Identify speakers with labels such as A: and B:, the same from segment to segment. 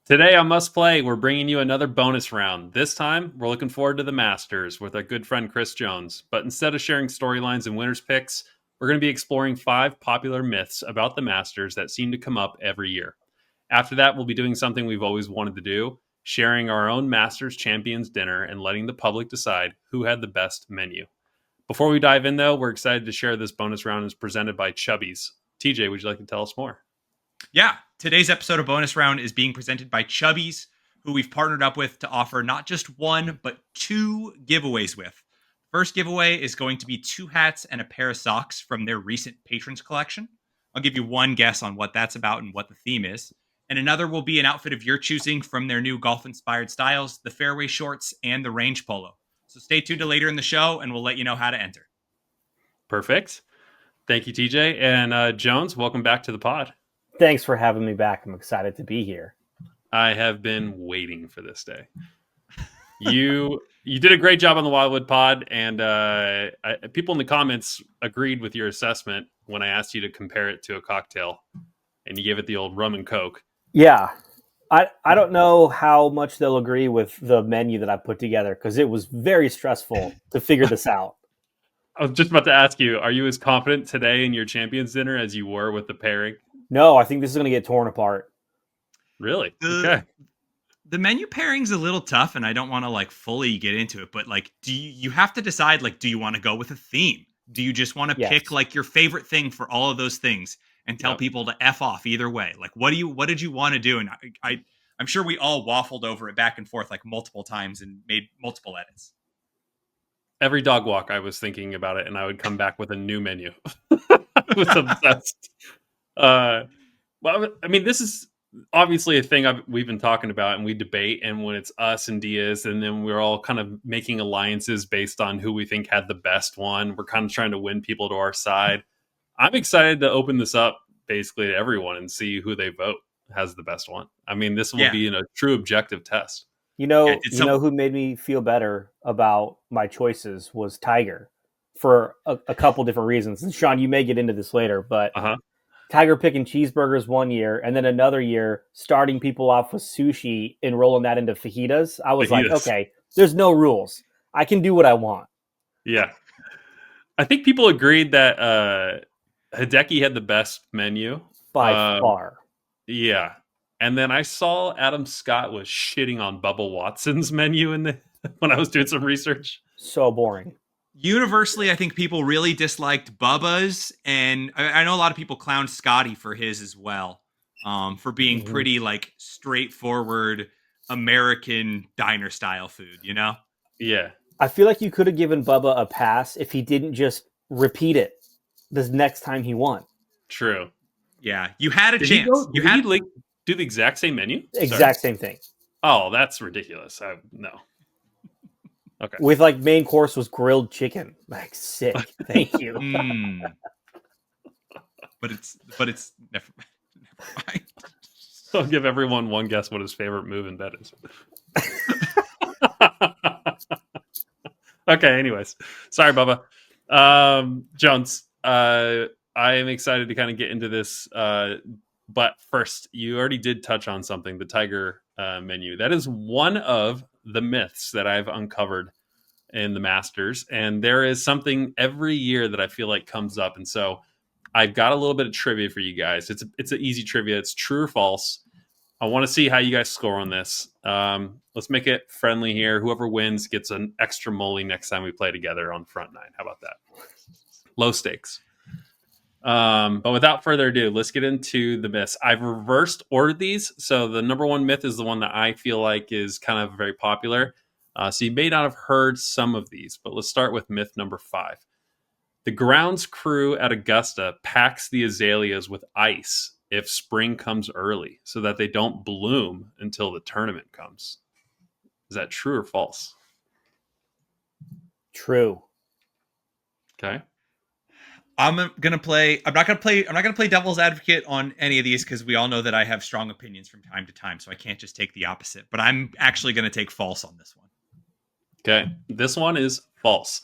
A: Today on Must Play, we're bringing you another bonus round. This time, we're looking forward to the Masters with our good friend Chris Jones. But instead of sharing storylines and winners' picks, we're going to be exploring 5 popular myths about the Masters that seem to come up every year. After that, we'll be doing something we've always wanted to do, sharing our own Masters Champions dinner and letting the public decide who had the best menu. Before we dive in, though, we're excited to share this bonus round is presented by Chubbies. TJ, would you like to tell us more?
B: Yeah, today's episode of Bonus Round is being presented by Chubbies, who we've partnered up with to offer not just one, but 2 giveaways with. First giveaway is going to be 2 hats and a pair of socks from their recent Patrons Collection. I'll give you one guess on what that's about and what the theme is. And another will be an outfit of your choosing from their new golf-inspired styles, the fairway shorts, and the range polo. So stay tuned to later in the show, and we'll let you know how to enter.
A: Perfect. Thank you, TJ. And Jones, welcome back to the pod.
C: Thanks for having me back. I'm excited to be here.
A: I have been waiting for this day. You did a great job on the Wildwood pod, and people in the comments agreed with your assessment when I asked you to compare it to a cocktail, and you gave it the old rum and coke.
C: Yeah. I don't know how much they'll agree with the menu that I put together because it was very stressful to figure this out.
A: I was just about to ask you, are you as confident today in your Champions dinner as you were with the pairing?
C: No, I think this is going to get torn apart.
A: Really? Okay.
B: The menu pairing's a little tough, and I don't want to fully get into it, but do you have to decide, do you want to go with a theme? Do you just want to pick your favorite thing for all of those things and tell people to F off either way? What did you want to do? And I'm sure we all waffled over it back and forth multiple times and made multiple edits.
A: Every dog walk, I was thinking about it, and I would come back with a new menu. I was obsessed. Well, I mean, this is obviously a thing we've been talking about, and we debate. And when it's us and Diaz, and then we're all kind of making alliances based on who we think had the best one, we're kind of trying to win people to our side. I'm excited to open this up basically to everyone and see who they vote has the best one. I mean, this will be a true objective test.
C: You know who made me feel better about my choices was Tiger for a couple different reasons. And Sean, you may get into this later, but Tiger picking cheeseburgers one year, and then another year starting people off with sushi and rolling that into fajitas. I was like, okay, there's no rules. I can do what I want.
A: Yeah. I think people agreed that Hideki had the best menu.
C: By far.
A: Yeah. And then I saw Adam Scott was shitting on Bubba Watson's menu when I was doing some research.
C: So boring.
B: Universally, I think people really disliked Bubba's, and I know a lot of people clowned Scotty for his as well, for being pretty straightforward American diner style food, you know?
A: Yeah.
C: I feel like you could have given Bubba a pass if he didn't just repeat it this next time he won.
A: True.
B: Yeah, you had a chance.
A: Did he do the exact same menu?
C: Exact same thing.
A: Oh, that's ridiculous. No. Okay.
C: With main course was grilled chicken. Sick. Thank you.
B: But it's never mind.
A: So I'll give everyone one guess what his favorite move in bed is. Okay, anyways. Sorry, Bubba. Jones, I am excited to kind of get into this. But first, you already did touch on something, the Tiger menu. That is one of the myths that I've uncovered in the Masters. And there is something every year that I feel like comes up. And so I've got a little bit of trivia for you guys. It's an easy trivia. It's true or false. I want to see how you guys score on this. Let's make it friendly here. Whoever wins gets an extra molly next time we play together on front nine. How about that? Low stakes. But without further ado, let's get into the myths. I've reversed ordered these. So the number one myth is the one that I feel like is kind of very popular. So you may not have heard some of these, but let's start with myth number 5. The grounds crew at Augusta packs the azaleas with ice if spring comes early so that they don't bloom until the tournament comes. Is that true or false?
C: True.
A: Okay.
B: I'm not gonna play devil's advocate on any of these because we all know that I have strong opinions from time to time, so I can't just take the opposite. But I'm actually gonna take false on this one.
A: Okay, this one is false.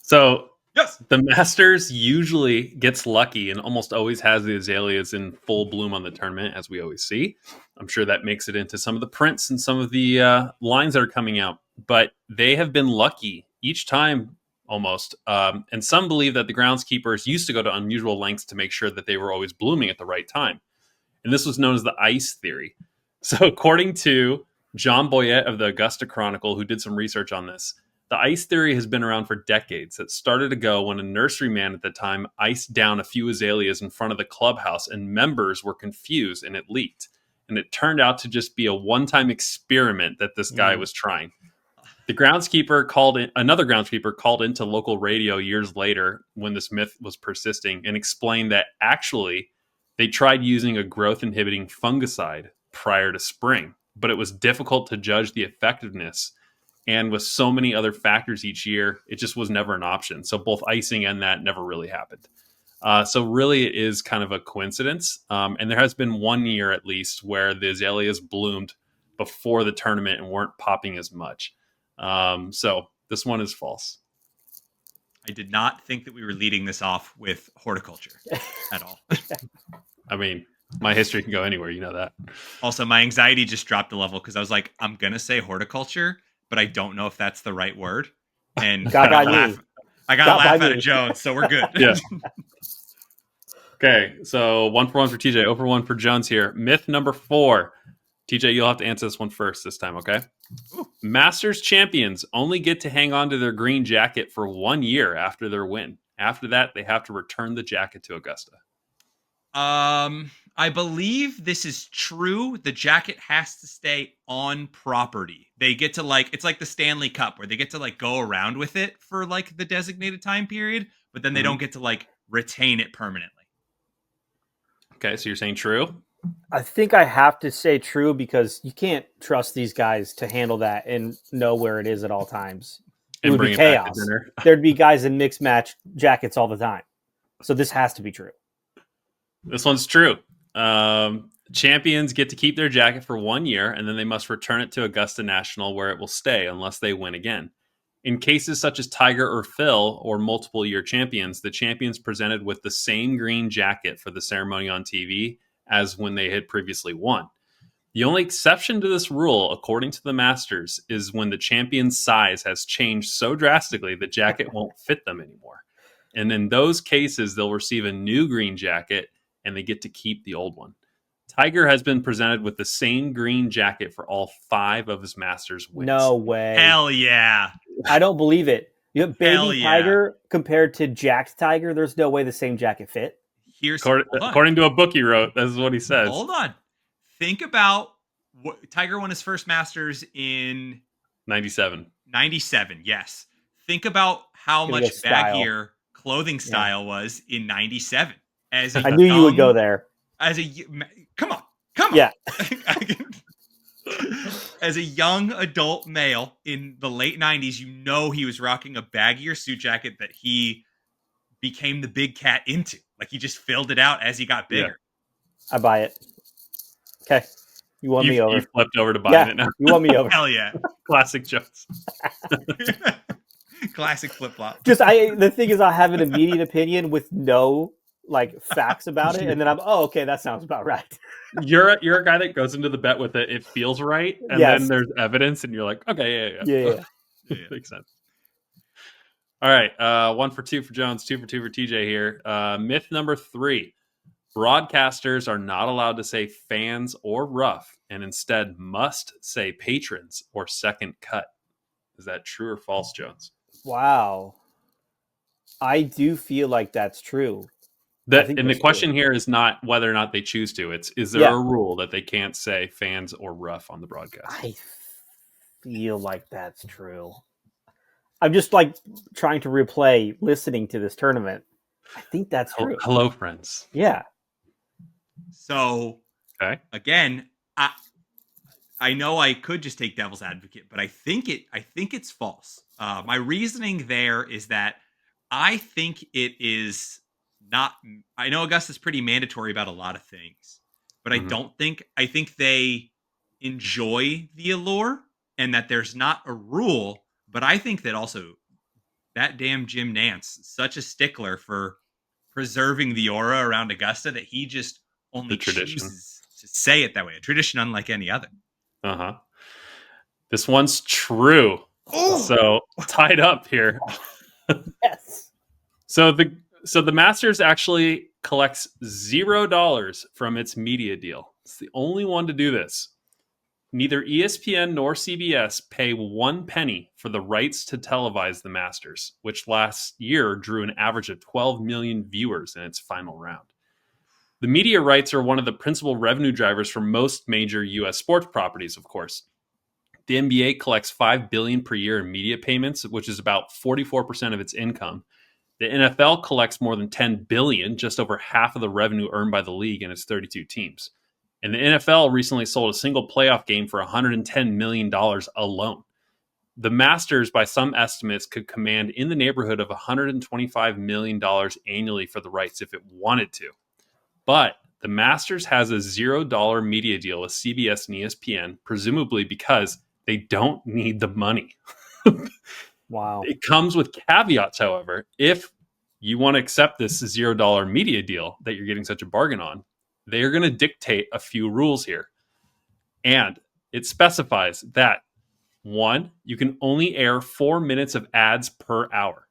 A: So
B: Yes.
A: The Masters usually gets lucky and almost always has the azaleas in full bloom on the tournament, as we always see. I'm sure that makes it into some of the prints and some of the lines that are coming out. But they have been lucky each time, almost. And some believe that the groundskeepers used to go to unusual lengths to make sure that they were always blooming at the right time. And this was known as the ice theory. So according to John Boyette of the Augusta Chronicle, who did some research on this, the ice theory has been around for decades. It started ago when a nurseryman at the time iced down a few azaleas in front of the clubhouse, and members were confused and it leaked. And it turned out to just be a one-time experiment that this guy was trying. Another groundskeeper called into local radio years later when this myth was persisting and explained that actually they tried using a growth-inhibiting fungicide prior to spring, but it was difficult to judge the effectiveness. And with so many other factors each year, it just was never an option. So both icing and that never really happened. So really it is kind of a coincidence. And there has been 1 year at least where the azaleas bloomed before the tournament and weren't popping as much. So this one is false.
B: I did not think that we were leading this off with horticulture at all.
A: I mean, my history can go anywhere. You know that.
B: Also, my anxiety just dropped a level because I was like, I'm going to say horticulture, but I don't know if that's the right word. And I got to laugh at Jones, so we're good.
A: Yeah. Okay, so 1 for 1 for TJ, 0 for 1 for Jones here. Myth number 4. TJ, you'll have to answer this one first this time, okay? Ooh. Masters champions only get to hang on to their green jacket for 1 year after their win. After that, they have to return the jacket to Augusta.
B: I believe this is true. The jacket has to stay on property. They get to it's like the Stanley Cup where they get to go around with it for the designated time period, but then they don't get to retain it permanently.
A: Okay, so you're saying true?
C: I think I have to say true because you can't trust these guys to handle that and know where it is at all times. It would be chaos. There'd be guys in mixed match jackets all the time. So this has to be true.
A: This one's true. Champions get to keep their jacket for 1 year, and then they must return it to Augusta National where it will stay unless they win again. In cases such as Tiger or Phil, or multiple year champions, the champions presented with the same green jacket for the ceremony on TV as when they had previously won. The only exception to this rule, according to the Masters, is when the champion's size has changed so drastically the jacket won't fit them anymore. And in those cases, they'll receive a new green jacket and they get to keep the old one. Tiger has been presented with the same green jacket for all 5 of his Masters wins.
C: No way.
B: Hell yeah.
C: I don't believe it. Baby Tiger compared to jacked Tiger, there's no way the same jacket fit.
A: According to a book he wrote, this is what he says.
B: Hold on. Think about Tiger won his first Masters in
A: 97.
B: 97, yes. Think about how much baggier clothing style was in 97.
C: I knew you would go there.
B: Come on.
C: Yeah.
B: As a young adult male in the late 90s, he was rocking a baggier suit jacket that he became the big cat into. He just filled it out as he got bigger.
C: Yeah. I buy it. Okay. You won me over.
A: You flipped over to buying it now.
C: You won me over.
B: Hell yeah.
A: Classic Jones.
B: Classic flip-flop.
C: The thing is, I have an immediate opinion with no facts about it, and then okay, that sounds about right.
A: You're a guy that goes into the bet with it feels right, and then there's evidence, and you're like, okay,
C: yeah.
A: Makes sense. All right, 1 for 2 for Jones, 2 for 2 for TJ here. Myth number 3: broadcasters are not allowed to say fans or rough, and instead must say patrons or second cut. Is that true or false, Jones?
C: Wow, I do feel like that's true.
A: The question here is not whether or not they choose to. Is there a rule that they can't say fans or rough on the broadcast?
C: I feel like that's true. I'm just trying to replay listening to this tournament. I think that's true.
A: Hello, friends.
C: Yeah.
B: So, again, I know I could just take devil's advocate, but I think it's false. My reasoning there is that I think it is not. I know Augusta's pretty mandatory about a lot of things, but I think they enjoy the allure and that there's not a rule. But I think that also that damn Jim Nance, such a stickler for preserving the aura around Augusta that he just only
A: The tradition.
B: chooses to say it that way. A tradition unlike any other.
A: This one's true.
B: Oh!
A: So tied up here.
C: Yes.
A: So the Masters actually collects $0 from its media deal. It's the only one to do this. Neither ESPN nor CBS pay 1 penny for the rights to televise the Masters, which last year drew an average of 12 million viewers in its final round. The media rights are one of the principal revenue drivers for most major U.S. sports properties, of course. The NBA collects $5 billion per year in media payments, which is about 44% of its income. The NFL collects more than $10 billion, just over half of the revenue earned by the league and its 32 teams. And the NFL recently sold a single playoff game for $110 million alone. The Masters, by some estimates, could command in the neighborhood of $125 million annually for the rights if it wanted to. But the Masters has a $0 media deal with CBS and ESPN, presumably because they don't need the money.
C: Wow.
A: It comes with caveats, however. If you want to accept this $0 media deal that you're getting such a bargain on, they are going to dictate a few rules here. And it specifies that, 1, you can only air 4 minutes of ads per hour.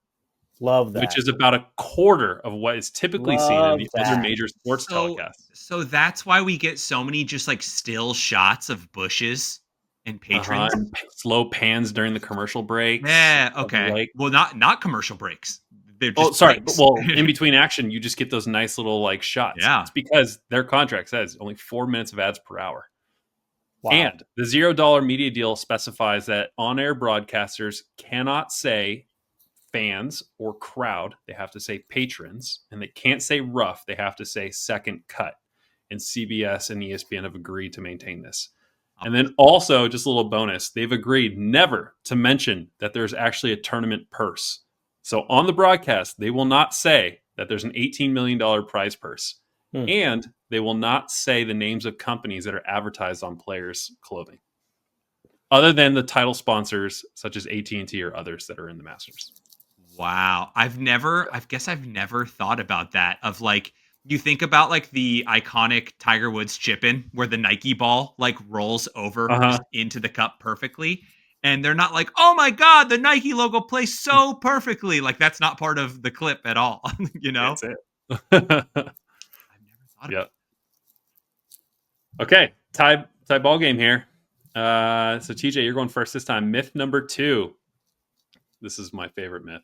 C: Love that.
A: Which is about a quarter of what is typically seen in the other major sports telecasts.
B: So that's why we get so many just like still shots of bushes and patrons.
A: And slow pans during the commercial breaks.
B: Yeah, okay. Well, not commercial breaks. They're just breaks.
A: Well, in between action, you just get those nice little like shots.
B: Yeah.
A: It's because their contract says only 4 minutes of ads per hour.
C: Wow.
A: And the $0 media deal specifies that on-air broadcasters cannot say fans or crowd. They have to say patrons. And they can't say rough. They have to say second cut. And CBS and ESPN have agreed to maintain this. And then also, just a little bonus, they've agreed never to mention that there's actually a tournament purse. So on the broadcast, they will not say that there's an $18 million prize purse. And they will not say the names of companies that are advertised on players' clothing, other than the title sponsors such as AT&T or others that are in the Masters.
B: Wow. I guess I've never thought about that. Of like, you think about like the iconic Tiger Woods chip-in where the Nike ball like rolls over just into the cup perfectly. And they're not like, oh my God, the Nike logo plays so perfectly. Like that's not part of the clip at all. You know?
A: That's it.
B: I've never thought
A: Yep. Okay. Tie ball game here. So TJ, you're going first this time. Myth number 2. This is my favorite myth.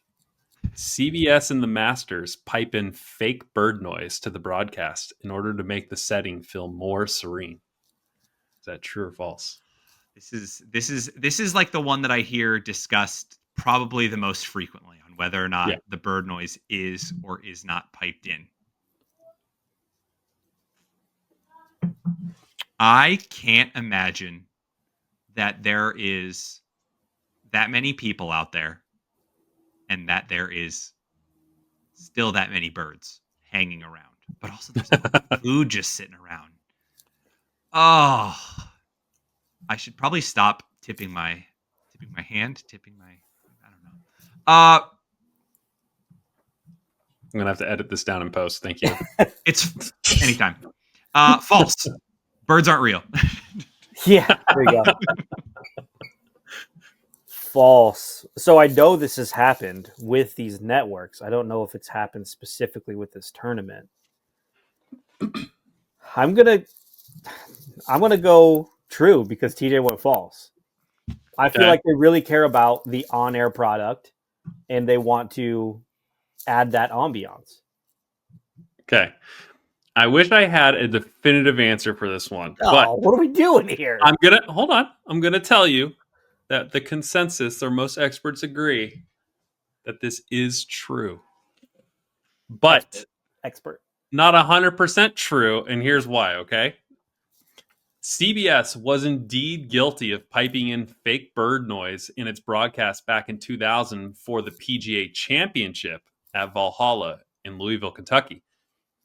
A: CBS and the Masters pipe in fake bird noise to the broadcast in order to make the setting feel more serene. Is that true or false?
B: This is like the one that I hear discussed probably the most frequently on whether or not the bird noise is or is not piped in. I can't imagine that there is that many people out there and that there is still that many birds hanging around. But also there's food just sitting around. Oh, I should probably stop tipping my hand, I don't know.
A: I'm going to have to edit this down in post. Thank you.
B: It's anytime. False. Birds aren't real.
C: Yeah, there you go. False. So I know this has happened with these networks. I don't know if it's happened specifically with this tournament. I'm gonna go true because TJ went false. I feel like they really care about the on-air product and they want to add that ambiance.
A: Okay. I wish I had a definitive answer for this one.
C: Oh,
A: but
C: what are we doing here?
A: I'm gonna tell you that the consensus, or most experts agree, that this is true. But
C: expert.
A: Not 100% true, and here's why, okay? CBS was indeed guilty of piping in fake bird noise in its broadcast back in 2000 for the PGA Championship at Valhalla in Louisville, Kentucky.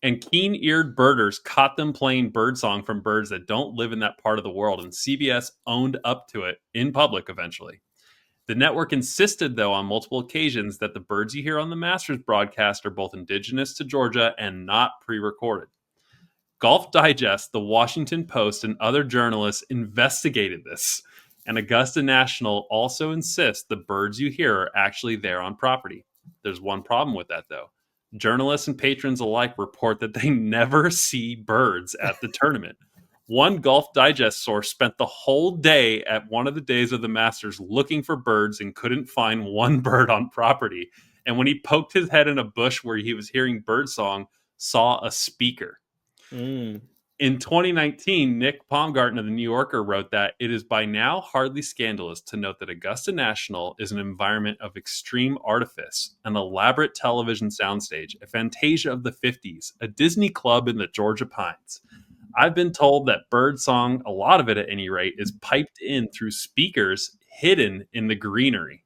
A: And keen-eared birders caught them playing birdsong from birds that don't live in that part of the world, and CBS owned up to it in public eventually. The network insisted, though, on multiple occasions that the birds you hear on the Masters broadcast are both indigenous to Georgia and not pre-recorded. Golf Digest, the Washington Post, and other journalists investigated this, and Augusta National also insists the birds you hear are actually there on property. There's one problem with that, though. Journalists and patrons alike report that they never see birds at the tournament. One Golf Digest source spent the whole day at one of the days of the Masters looking for birds and couldn't find one bird on property. And when he poked his head in a bush where he was hearing birdsong, saw a speaker. In 2019, Nick Baumgarten of the New Yorker wrote that it is by now hardly scandalous to note that Augusta National is an environment of extreme artifice, an elaborate television soundstage, a Fantasia of the 50s, a Disney club in the Georgia Pines. I've been told that birdsong, a lot of it at any rate, is piped in through speakers hidden in the greenery.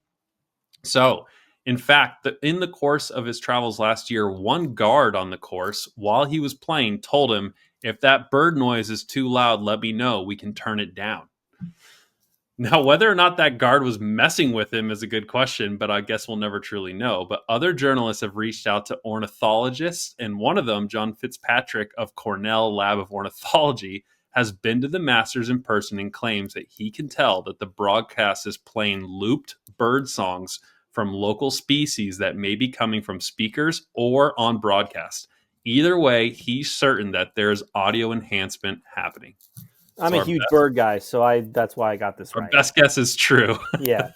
A: So, in fact, in the course of his travels last year, one guard on the course, while he was playing, told him, "If that bird noise is too loud, let me know. We can turn it down." Now, whether or not that guard was messing with him is a good question, but I guess we'll never truly know. But other journalists have reached out to ornithologists, and one of them, John Fitzpatrick of Cornell Lab of Ornithology, has been to the Masters in person and claims that he can tell that the broadcast is playing looped bird songs from local species that may be coming from speakers or on broadcast. Either way, he's certain that there's audio enhancement happening.
C: I'm a huge bird guy, so that's why I got this right.
A: Our best guess is true.
C: Yeah.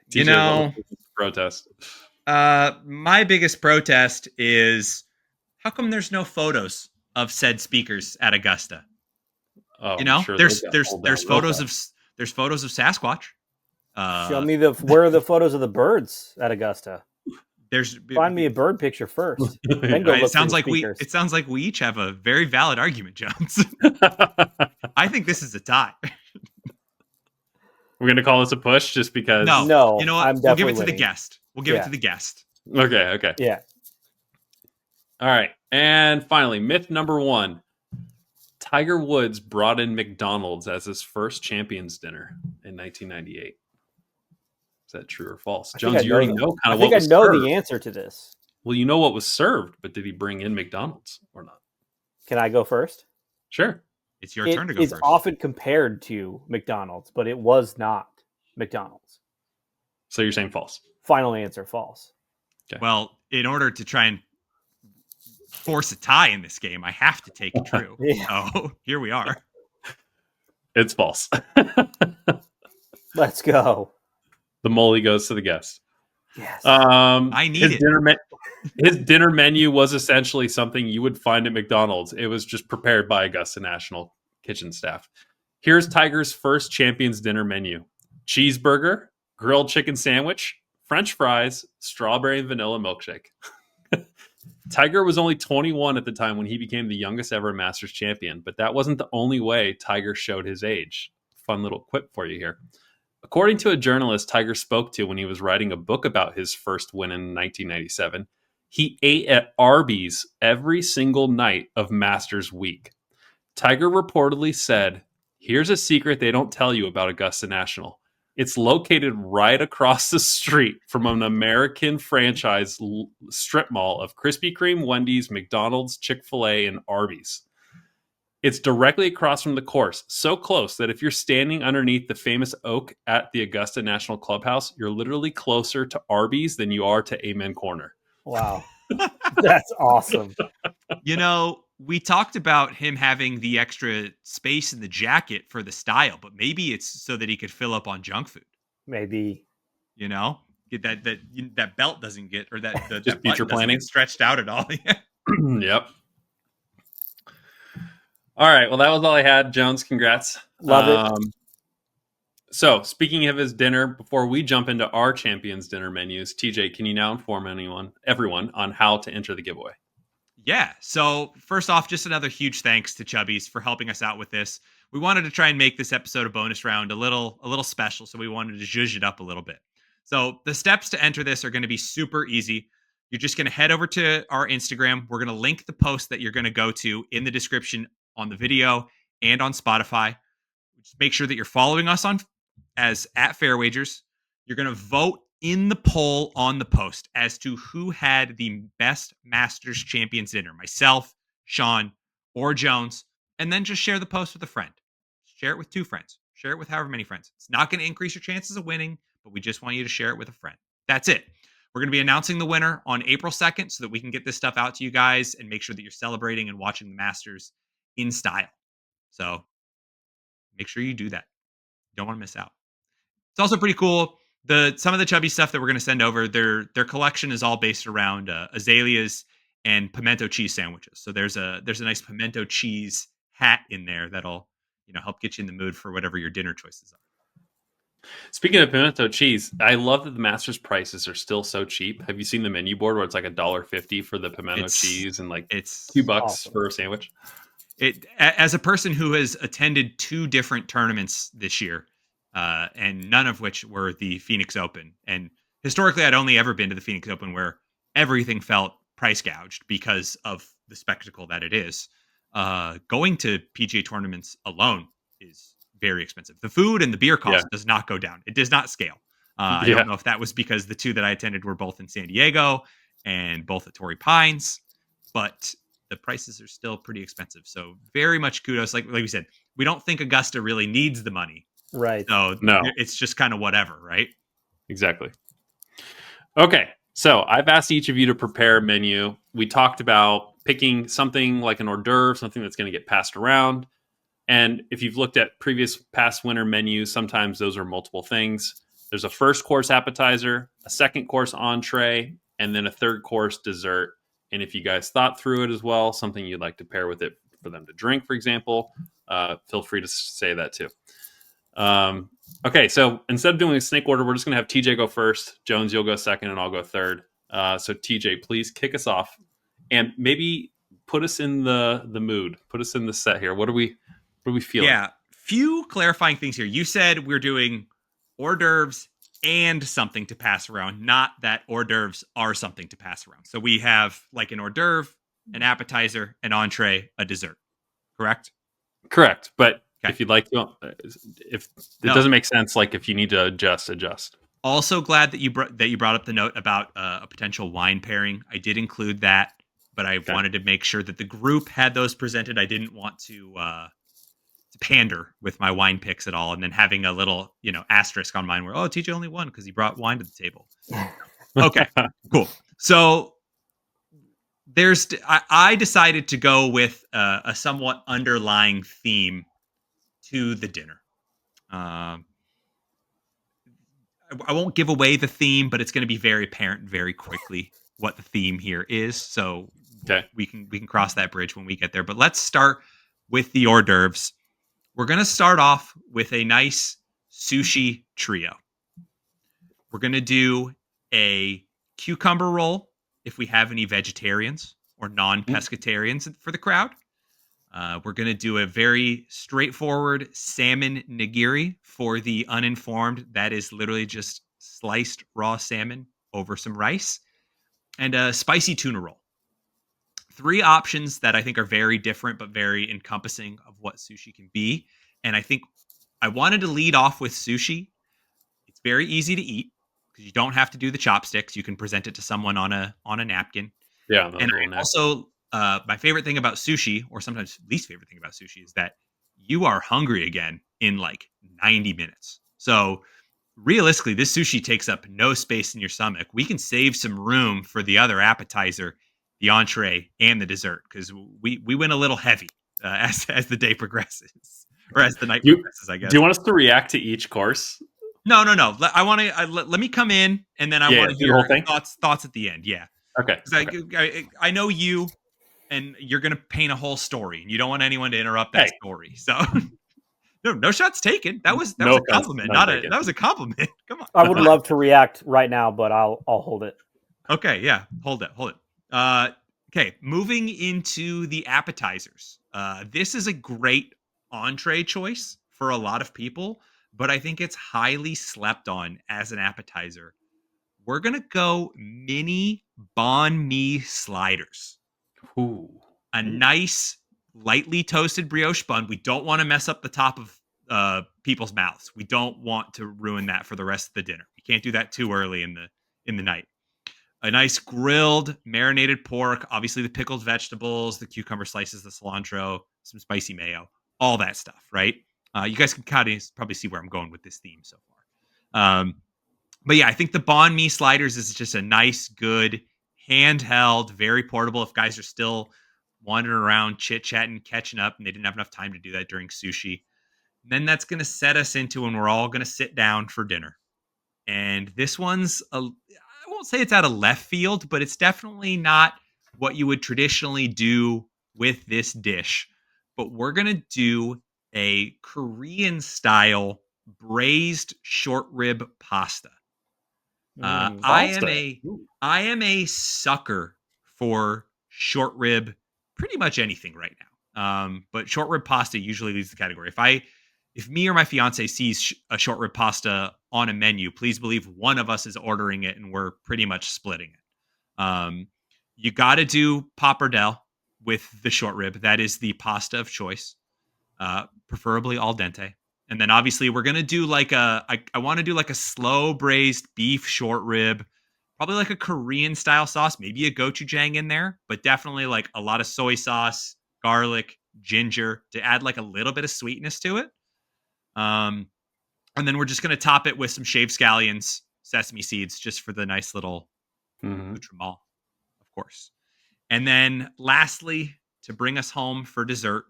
B: You know,
A: protest.
B: My biggest protest is how come there's no photos of said speakers at Augusta?
A: Oh,
B: you know,
A: sure
B: there's photos of Sasquatch.
C: Show me where are the photos of the birds at Augusta? Find me a bird picture first. Then go look
B: it sounds like we each have a very valid argument, Jones. I think this is a tie.
A: We're gonna call this a push just because.
C: No.
B: You know what? We'll give it to the guest. We'll give it to the guest.
A: Okay.
C: Yeah.
A: All right, and finally, myth number 1: Tiger Woods brought in McDonald's as his first Champions Dinner in 1998. Is that true or false? Jones, you already know kind of what was served.
C: I think I know the answer to this.
A: Well, you know what was served, but did he bring in McDonald's or not?
C: Can I go first?
A: Sure.
B: It's your turn to go first.
C: It's often compared to McDonald's, but it was not McDonald's.
A: So you're saying false?
C: Final answer, false.
B: Okay. Well, in order to try and force a tie in this game, I have to take it true. So here we are.
A: It's false.
C: Let's go.
A: The molly goes to the guest.
C: Yes.
B: I need it.
A: His dinner menu was essentially something you would find at McDonald's. It was just prepared by Augusta National kitchen staff. Here's Tiger's first Champions Dinner menu: cheeseburger, grilled chicken sandwich, French fries, strawberry and vanilla milkshake. Tiger was only 21 at the time when he became the youngest ever Masters champion, but that wasn't the only way Tiger showed his age. Fun little quip for you here. According to a journalist Tiger spoke to when he was writing a book about his first win in 1997, he ate at Arby's every single night of Masters week. Tiger reportedly said, "Here's a secret they don't tell you about Augusta National. It's located right across the street from an American franchise strip mall of Krispy Kreme, Wendy's, McDonald's, Chick-fil-A, and Arby's. It's directly across from the course, so close that if you're standing underneath the famous oak at the Augusta National Clubhouse, you're literally closer to Arby's than you are to Amen Corner."
C: Wow. That's awesome.
B: You know, we talked about him having the extra space in the jacket for the style, but maybe it's so that he could fill up on junk food.
C: Maybe.
B: You know, get that belt doesn't get, or that
A: future planning
B: stretched out at all.
A: Yep. All right. Well, that was all I had. Jones, congrats.
C: Love it.
A: So, speaking of his dinner, before we jump into our Champions Dinner menus, TJ, can you now inform everyone on how to enter the giveaway?
B: Yeah. So, first off, just another huge thanks to Chubbies for helping us out with this. We wanted to try and make this episode of Bonus Round a little special, so we wanted to zhuzh it up a little bit. So, the steps to enter this are going to be super easy. You're just going to head over to our Instagram. We're going to link the post that you're going to go to in the description on the video and on Spotify. just make sure that you're following us on as at Fair Wagers. You're going to vote in the poll on the post as to who had the best Masters Champions dinner, myself, Sean, or Jones, and then just share the post with a friend. Share it with 2 friends. Share it with however many friends. It's not going to increase your chances of winning, but we just want you to share it with a friend. That's it. We're going to be announcing the winner on April 2nd so that we can get this stuff out to you guys and make sure that you're celebrating and watching the Masters in style. So make sure you do that. You don't want to miss out. It's also pretty cool. Some of the Chubby stuff that we're going to send over, their collection is all based around azaleas and pimento cheese sandwiches. So there's a nice pimento cheese hat in there that'll help get you in the mood for whatever your dinner choices are.
A: Speaking of pimento cheese, I love that the Masters prices are still so cheap. Have you seen the menu board where it's like $1.50 for the pimento cheese and like
B: it's
A: $2
C: awesome
A: for a sandwich?
B: As a person who has attended 2 different tournaments this year, and none of which were the Phoenix Open, and historically I'd only ever been to the Phoenix Open where everything felt price gouged because of the spectacle that it is. Going to PGA tournaments alone is very expensive. The food and the beer cost does not go down. It does not scale. I don't know if that was because the 2 that I attended were both in San Diego and both at Torrey Pines, but the prices are still pretty expensive. So very much kudos. Like we said, we don't think Augusta really needs the money.
C: Right.
B: So
A: no,
B: it's just kind of whatever, right?
A: Exactly. Okay. So I've asked each of you to prepare a menu. We talked about picking something like an hors d'oeuvre, something that's going to get passed around. And if you've looked at past winter menus, sometimes those are multiple things. There's a first course appetizer, a second course entree, and then a third course dessert. And if you guys thought through it as well, something you'd like to pair with it for them to drink, for example, feel free to say that too. Okay, so instead of doing a snake order, we're just going to have TJ go first. Jones, you'll go second, and I'll go third. So TJ, please kick us off, and maybe put us in the mood. Put us in the set here. What are we feeling?
B: Yeah, few clarifying things here. You said we're doing hors d'oeuvres and something to pass around, not that hors d'oeuvres are something to pass around. So we have like an hors d'oeuvre, an appetizer, an entree, a dessert. Correct?
A: Correct. But
B: okay.
A: If you'd like to, if it doesn't make sense, like if you need to adjust.
B: Also glad that you brought up the note about a potential wine pairing. I did include that, but I wanted to make sure that the group had those presented. I didn't want to pander with my wine picks at all, and then having a little asterisk on mine where TJ only won because he brought wine to the table. Okay, cool. So I decided to go with a somewhat underlying theme to the dinner. I won't give away the theme, but it's going to be very apparent very quickly what the theme here is. So we can cross that bridge when we get there. But let's start with the hors d'oeuvres. We're going to start off with a nice sushi trio. We're going to do a cucumber roll if we have any vegetarians or non-pescatarians for the crowd. We're going to do a very straightforward salmon nigiri for the uninformed. That is literally just sliced raw salmon over some rice, and a spicy tuna roll. 3 options that I think are very different, but very encompassing of what sushi can be. And I think I wanted to lead off with sushi. It's very easy to eat because you don't have to do the chopsticks. You can present it to someone on a napkin.
A: Yeah.
B: And also, my favorite thing about sushi, or sometimes least favorite thing about sushi, is that you are hungry again in like 90 minutes. So realistically, this sushi takes up no space in your stomach. We can save some room for the other appetizer, the entree, and the dessert because we went a little heavy as the day progresses, or as the night progresses, I guess.
A: Do you want us to react to each course?
B: No. I want to let me come in, and then I want to hear thoughts at the end. Yeah.
A: Okay.
B: I know you, and you're going to paint a whole story, and you don't want anyone to interrupt that story. So, no shots taken. That was a compliment, that was a compliment. Come on.
C: I would love to react right now, but I'll hold it.
B: Okay, yeah, hold it. Okay, moving into the appetizers. This is a great entree choice for a lot of people, but I think it's highly slept on as an appetizer. We're going to go mini banh mi sliders.
A: Ooh.
B: A nice, lightly toasted brioche bun. We don't want to mess up the top of people's mouths. We don't want to ruin that for the rest of the dinner. We can't do that too early in the night. A nice grilled marinated pork, obviously the pickled vegetables, the cucumber slices, the cilantro, some spicy mayo, all that stuff, right? You guys can kind of probably see where I'm going with this theme so far. But yeah, I think the banh mi sliders is just a nice, good, handheld, very portable. If guys are still wandering around, chit-chatting, catching up, and they didn't have enough time to do that during sushi, then that's going to set us into when we're all going to sit down for dinner. And this one's, I won't say it's out of left field, but it's definitely not what you would traditionally do with this dish. But we're going to do a Korean-style braised short rib pasta. I am a sucker for short rib, pretty much anything right now. But short rib pasta usually leads the category. If me or my fiance sees a short rib pasta on a menu, please believe one of us is ordering it, and we're pretty much splitting it. You got to do pappardelle with the short rib. That is the pasta of choice, preferably al dente. And then obviously we're going to do I want to do like a slow braised beef short rib, probably like a Korean style sauce, maybe a gochujang in there, but definitely like a lot of soy sauce, garlic, ginger to add like a little bit of sweetness to it. And then we're just going to top it with some shaved scallions, sesame seeds, just for the nice little accoutrement, of course. And then lastly, to bring us home for dessert,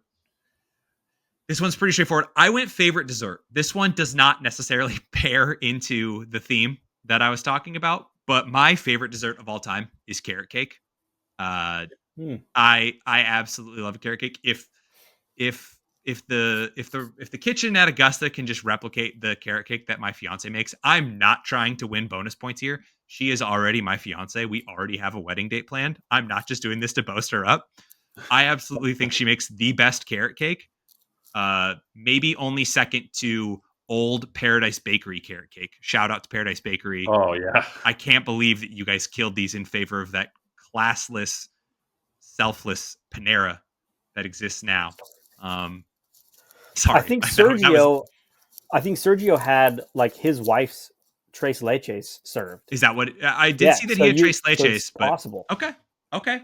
B: this one's pretty straightforward. I went favorite dessert. This one does not necessarily pair into the theme that I was talking about, but my favorite dessert of all time is carrot cake. I absolutely love a carrot cake. If the kitchen at Augusta can just replicate the carrot cake that my fiance makes, I'm not trying to win bonus points here. She is already my fiance. We already have a wedding date planned. I'm not just doing this to boast her up. I absolutely think she makes the best carrot cake. Maybe only second to old Paradise Bakery carrot cake. Shout out to Paradise Bakery.
A: Oh yeah.
B: I can't believe that you guys killed these in favor of that classless, selfless Panera that exists now. Sorry.
C: I think Sergio had like his wife's tres leches served.
B: Is that what I did see that he had tres leches?
C: So possible.
B: Okay.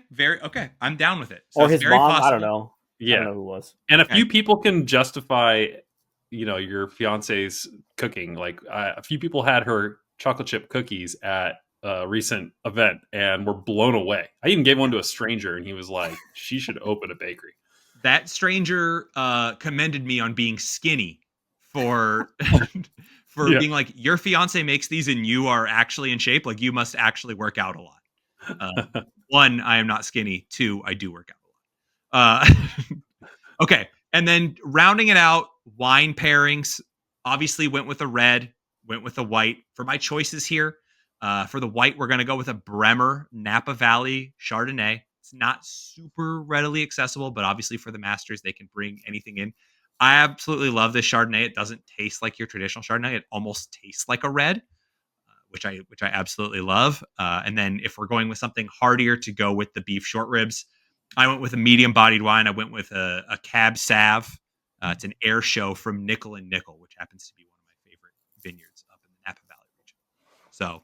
B: Very okay. I'm down with it.
C: So or his
B: very
C: mom.
B: possible.
C: I don't know.
A: Yeah.
C: I don't know who it was.
A: And a few people can justify, your fiance's cooking. Like a few people had her chocolate chip cookies at a recent event and were blown away. I even gave one to a stranger, and he was like, "She should open a bakery."
B: That stranger commended me on being skinny for being like, your fiance makes these and you are actually in shape. Like, you must actually work out a lot. One, I am not skinny. Two, I do work out a lot. Okay. And then rounding it out, wine pairings. Obviously went with a red, went with a white. For my choices here, for the white, we're going to go with a Bremer Napa Valley Chardonnay. It's not super readily accessible, but obviously for the masters, they can bring anything in. I absolutely love this Chardonnay. It doesn't taste like your traditional Chardonnay. It almost tastes like a red, which I absolutely love. And then if we're going with something hardier to go with the beef short ribs, I went with a medium-bodied wine. I went with a Cab Sav. It's an air show from Nickel and Nickel, which happens to be one of my favorite vineyards up in the Napa Valley region. So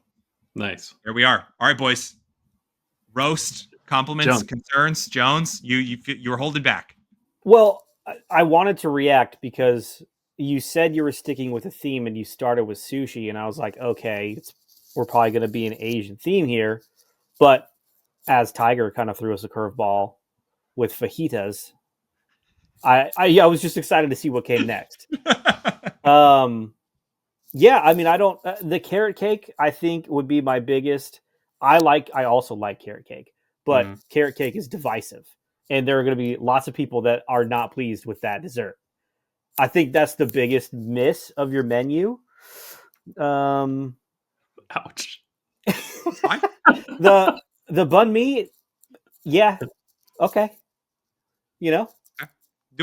A: nice.
B: There we are. All right, boys. Roast, compliments, concerns. Jones, you were holding back.
C: Well, I wanted to react because you said you were sticking with a theme and you started with sushi, and I was like, okay, we're probably going to be an Asian theme here. But as Tiger kind of threw us a curveball with fajitas, I was just excited to see what came next. Yeah, I mean, I don't. The carrot cake, I think, would be my biggest. I also like carrot cake, but carrot cake is divisive, and there are going to be lots of people that are not pleased with that dessert. I think that's the biggest miss of your menu.
A: Ouch.
C: the banh mi, yeah, okay.
B: Do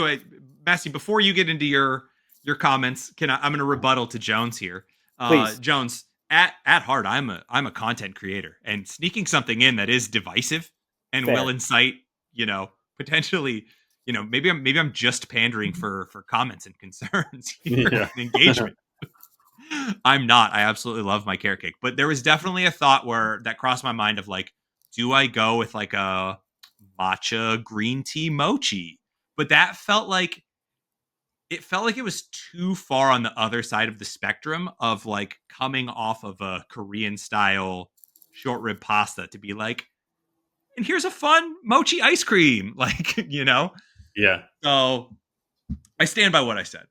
B: it, Massey. Before you get into your comments, I'm going to rebuttal to Jones here.
C: Please.
B: Jones, at heart, I'm a content creator, and sneaking something in that is divisive and
C: Fair.
B: will incite, potentially maybe I'm just pandering for comments and concerns here
A: Yeah.
B: and engagement. I'm not. I absolutely love my carrot cake, but there was definitely a thought that crossed my mind of like, do I go with like a matcha green tea mochi? But that felt like it was too far on the other side of the spectrum of like coming off of a Korean style short rib pasta to be like, and here's a fun mochi ice cream, like,
A: Yeah.
B: So I stand by what I said.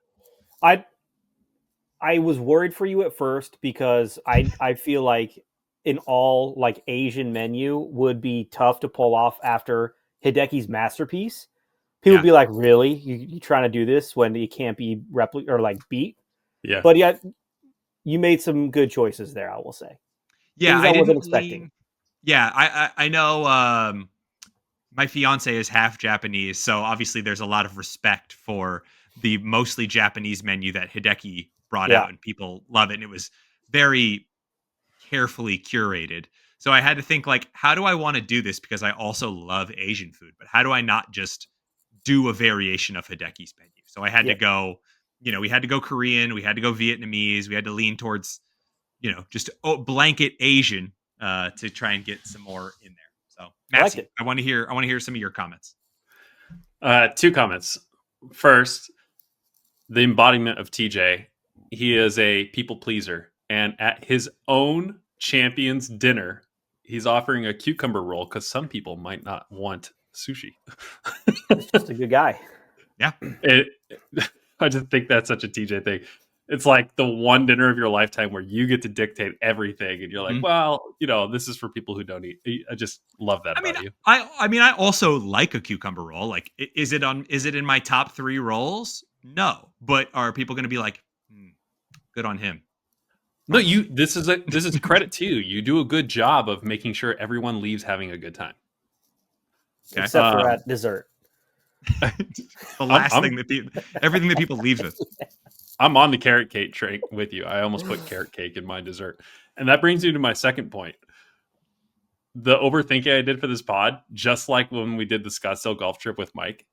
C: I was worried for you at first because I feel like an all like Asian menu would be tough to pull off after Hideki's masterpiece. People would be like, "Really? You trying to do this when it can't be or like beat?"
A: Yeah.
C: But yeah, you made some good choices there. I will say.
B: Yeah,
C: Things I wasn't expecting.
B: Yeah, I know. My fiance is half Japanese, so obviously there's a lot of respect for the mostly Japanese menu that Hideki brought out, and people love it. And it was very carefully curated. So I had to think like, how do I want to do this? Because I also love Asian food, but how do I not just do a variation of Hideki's menu? So I had to go, we had to go Korean, we had to go Vietnamese, we had to lean towards, just blanket Asian to try and get some more in there. So Massey, I want to hear some of your comments.
A: 2 comments. First, the embodiment of TJ. He is a people pleaser, and at his own champion's dinner, he's offering a cucumber roll because some people might not want sushi.
C: He's just a good guy.
B: Yeah.
A: I just think that's such a TJ thing. It's like the one dinner of your lifetime where you get to dictate everything, and you're like, well, this is for people who don't eat. I just love that about you.
B: I also like a cucumber roll. Like, is it in my top 3 rolls? No, but are people going to be like, good on him?
A: No, this is credit to you. You do a good job of making sure everyone leaves having a good time.
C: Okay. Except for at dessert.
B: The last thing everything that people leave with.
A: I'm on the carrot cake train with you. I almost put carrot cake in my dessert. And that brings me to my second point. The overthinking I did for this pod, just like when we did the Scottsdale golf trip with Mike.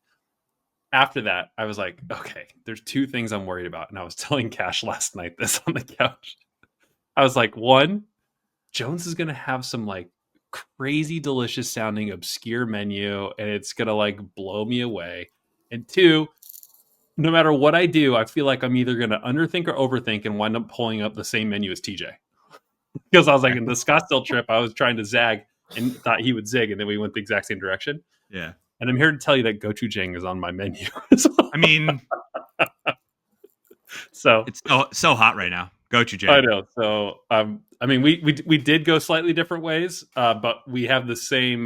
A: After that, I was like, okay, there's 2 things I'm worried about. And I was telling Cash last night this on the couch. I was like, 1, Jones is going to have some like crazy delicious sounding obscure menu and it's going to like blow me away. And 2, no matter what I do, I feel like I'm either going to underthink or overthink and wind up pulling up the same menu as TJ. Because I was like, in the Scottsdale trip, I was trying to zag and thought he would zig, and then we went the exact same direction.
B: Yeah.
A: And I'm here to tell you that gochujang is on my menu.
B: I mean,
A: so
B: it's so hot right now. Gochujang.
A: I know. So, I mean, we did go slightly different ways, but we have the same,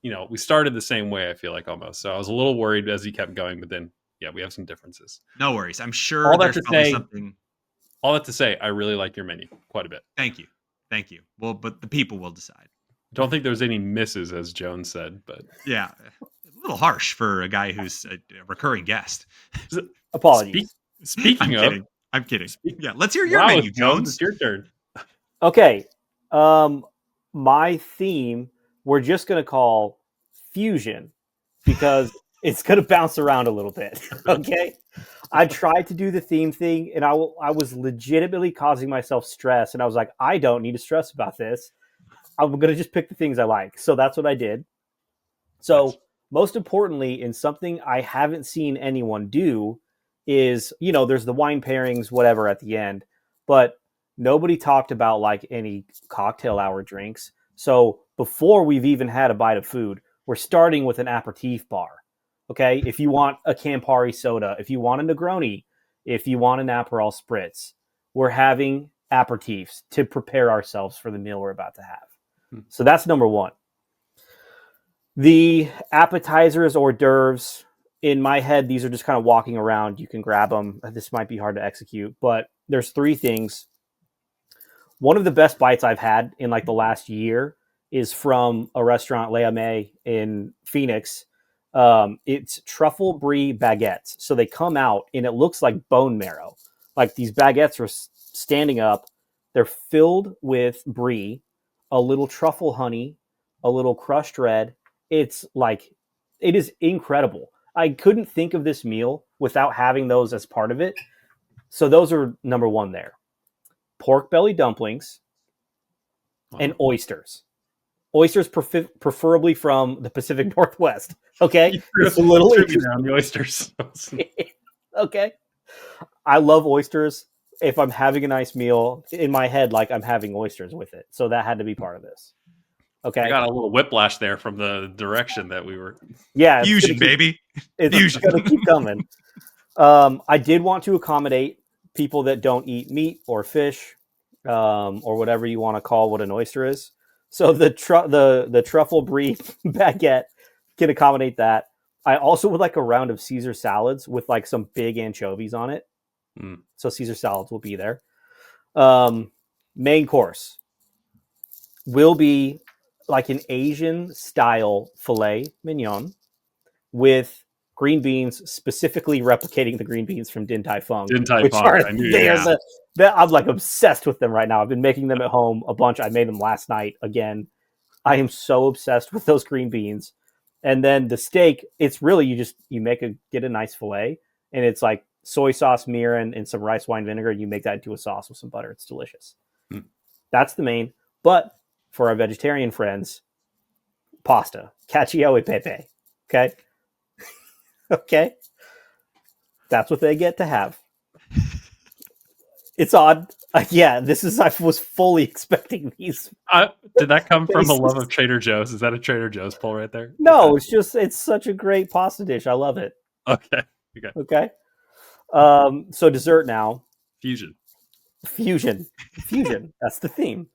A: we started the same way, I feel like almost. So I was a little worried as he kept going, but then, yeah, we have some differences.
B: No worries. I'm sure there's probably something.
A: All that to say, I really like your menu quite a bit.
B: Thank you. Well, but the people will decide.
A: Don't think there's any misses, as Jones said, but
B: yeah, a little harsh for a guy who's a recurring guest.
C: Apologies.
A: Speaking of,
B: I'm kidding. Yeah, let's hear your menu, Jones.
A: It's your turn.
C: Okay, my theme we're just gonna call fusion because it's gonna bounce around a little bit. Okay, I tried to do the theme thing, and I was legitimately causing myself stress, and I was like, I don't need to stress about this. I'm going to just pick the things I like. So that's what I did. So most importantly, in something I haven't seen anyone do is, there's the wine pairings, whatever at the end, but nobody talked about like any cocktail hour drinks. So before we've even had a bite of food, we're starting with an aperitif bar. Okay. If you want a Campari soda, if you want a Negroni, if you want an Aperol Spritz, we're having aperitifs to prepare ourselves for the meal we're about to have. So that's number 1. The appetizers, hors d'oeuvres, in my head, these are just kind of walking around. You can grab them. This might be hard to execute, but there's 3 things. One of the best bites I've had in like the last year is from a restaurant, Le Ame in Phoenix. It's truffle brie baguettes. So they come out and it looks like bone marrow. Like these baguettes are standing up. They're filled with brie, a little truffle honey, a little crushed red. It is incredible. I couldn't think of this meal without having those as part of it. So those are number one there. Pork belly dumplings and oysters. Oysters preferably from the Pacific Northwest. Okay? It's a little interesting.
A: On the oysters.
C: Okay. I love oysters. If I'm having a nice meal, in my head, like I'm having oysters with it. So that had to be part of this. Okay.
A: I got a little whiplash there from the direction that we were.
C: Yeah.
B: Fusion, baby.
C: It's going to keep coming. I did want to accommodate people that don't eat meat or fish, or whatever you want to call what an oyster is. So the truffle brie baguette can accommodate that. I also would like a round of Caesar salads with like some big anchovies on it. So Caesar salads will be there. Main course will be like an Asian style filet mignon with green beans, specifically replicating the green beans from Din Tai Fung. I'm like obsessed with them right now. I've been making them at home a bunch. I made them last night again. I am so obsessed with those green beans. And then the steak, it's really you get a nice filet, and it's like soy sauce, mirin, and some rice wine vinegar. You make that into a sauce with some butter. It's delicious. That's the main. But for our vegetarian friends, pasta, cacio e pepe. Okay. Okay. That's what they get to have. It's odd. I was fully expecting these.
A: Did that come from a love of Trader Joe's? Is that a Trader Joe's pull right there?
C: No, it's such a great pasta dish. I love it.
A: Okay.
C: Okay. So dessert now.
A: Fusion.
C: That's the theme.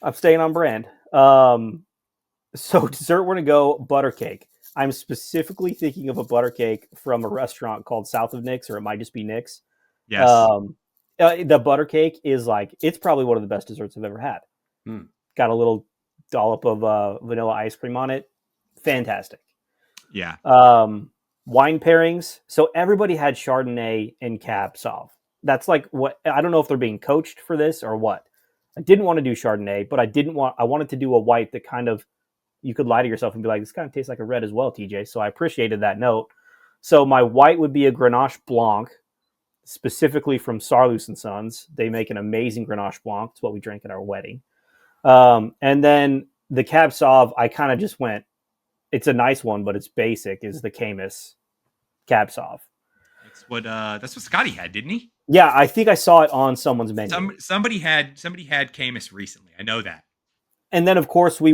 C: I'm staying on brand. So dessert, we're going to go butter cake. I'm specifically thinking of a butter cake from a restaurant called South of Nick's, or it might just be Nick's.
B: Yes.
C: The butter cake is it's probably one of the best desserts I've ever had. Got a little dollop of vanilla ice cream on it. Fantastic.
B: Yeah.
C: Wine pairings. So everybody had Chardonnay and Cab Sauv. That's like what, I don't know if they're being coached for this or what. I didn't want to do Chardonnay, but I wanted to do a white that kind of, you could lie to yourself and be like, this kind of tastes like a red as well, TJ. So I appreciated that note. So my white would be a Grenache Blanc, specifically from Sarlus and Sons. They make an amazing Grenache Blanc. It's what we drank at our wedding. And then the Cab Sauv, I kind of just went, it's a nice one, but it's basic, is the Camus Cab Sauv.
B: That's what Scotty had, didn't he?
C: Yeah, I think I saw it on someone's menu.
B: Somebody had Camus recently. I know that.
C: And then, of course, we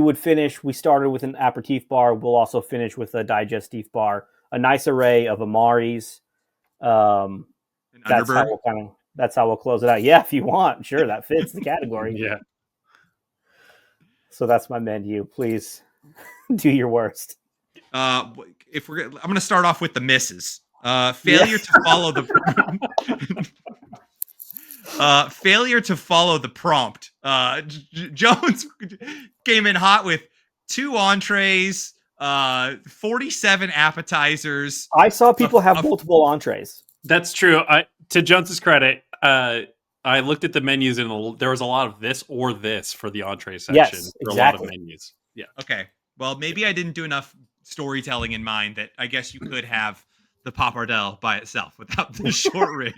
C: started with an aperitif bar. We'll also finish with a digestif bar. A nice array of Amaris. That's how we'll close it out. Yeah, if you want. Sure, that fits the category.
A: Yeah.
C: So that's my menu. Please do your worst.
B: I'm going to start off with the misses. Failure to follow the failure to follow the prompt. Jones came in hot with 2 entrees, 47 appetizers.
C: I saw people have multiple entrees.
A: That's true. To Jones's credit, I looked at the menus and there was a lot of this or this for the entree section.
C: Yes, exactly.
A: For a lot of menus. Yeah.
B: Okay. Well, maybe I didn't do enough storytelling in mind that I guess you could have the pappardelle by itself without the short rib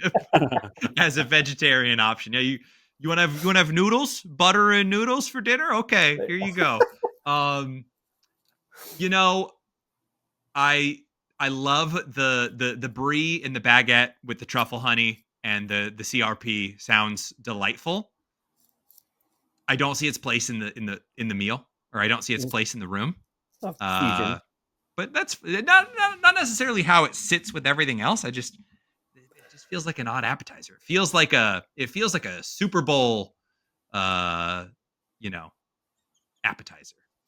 B: as a vegetarian option. Yeah, you want to have noodles, butter and noodles for dinner? Okay, here you go. I love the brie in the baguette with the truffle honey and the CRP. Sounds delightful. I don't see its place in the meal, or I don't see its place in the room. But that's not necessarily how it sits with everything else. It just feels like an odd appetizer. It feels like a Super Bowl, appetizer.